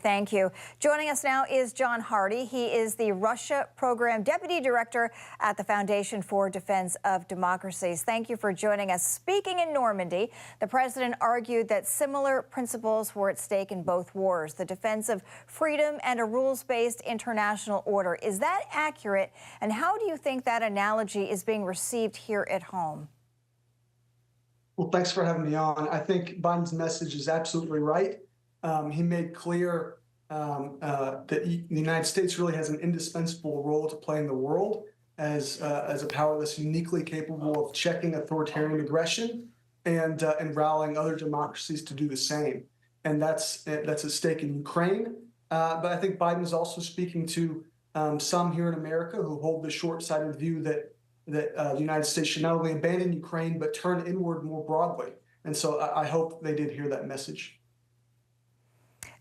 Thank you. Joining us now is John Hardie. He is the Russia Program Deputy Director at the Foundation for Defense of Democracies. Thank you for joining us. Speaking in Normandy, the president argued that similar principles were at stake in both wars, the defense of freedom and a rules-based international order. Is that accurate? And how do you think that analogy is being received here at home? Well, thanks for having me on. I think Biden's message is absolutely right. He made clear that the United States really has an indispensable role to play in the world as a power that's uniquely capable of checking authoritarian aggression and rallying other democracies to do the same. And that's at stake in Ukraine. But I think Biden is also speaking to some here in America who hold the short-sighted view that the United States should not only abandon Ukraine but turn inward more broadly. And so I hope they did hear that message.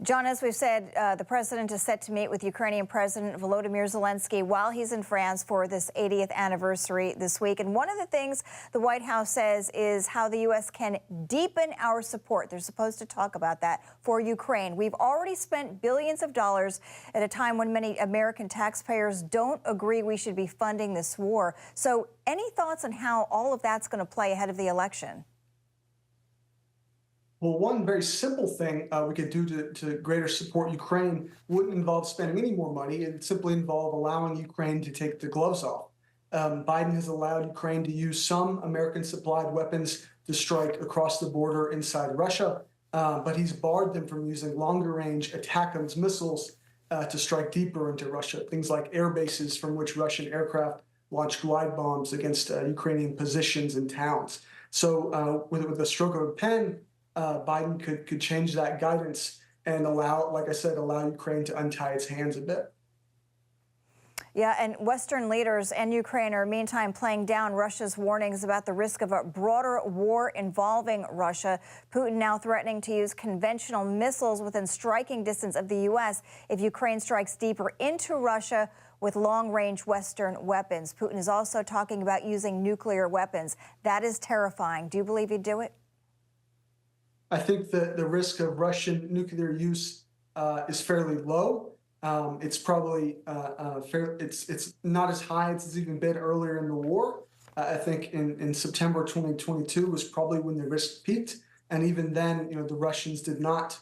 John, as we've said, the president is set to meet with Ukrainian President Volodymyr Zelensky while he's in France for this 80th anniversary this week. And one of the things the White House says is how the U.S. can deepen our support. They're supposed to talk about that for Ukraine. We've already spent billions of dollars at a time when many American taxpayers don't agree we should be funding this war. So any thoughts on how all of that's going to play ahead of the election? Well, one very simple thing we could do to greater support Ukraine wouldn't involve spending any more money. It'd simply involve allowing Ukraine to take the gloves off. Biden has allowed Ukraine to use some American-supplied weapons to strike across the border inside Russia, but he's barred them from using longer-range ATACMS missiles to strike deeper into Russia, things like air bases from which Russian aircraft launch glide bombs against Ukrainian positions and towns. So with a stroke of a pen, Biden could change that guidance and allow, like I said, allow Ukraine to untie its hands a bit. Yeah, and Western leaders and Ukraine are meantime playing down Russia's warnings about the risk of a broader war involving Russia. Putin now threatening to use conventional missiles within striking distance of the U.S. if Ukraine strikes deeper into Russia with long-range Western weapons. Putin is also talking about using nuclear weapons. That is terrifying. Do you believe he'd do it? I think that the risk of Russian nuclear use is fairly low. It's probably it's not as high as it's even been earlier in the war. I think in September 2022 was probably when the risk peaked, and even then, the Russians did not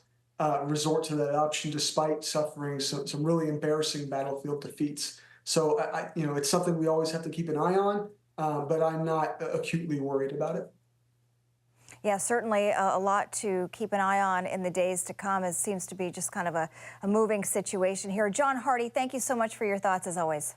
resort to that option despite suffering some really embarrassing battlefield defeats. So it's something we always have to keep an eye on, but I'm not acutely worried about it. Yeah, certainly a lot to keep an eye on in the days to come. It seems to be just kind of a moving situation here. John Hardie, thank you so much for your thoughts as always.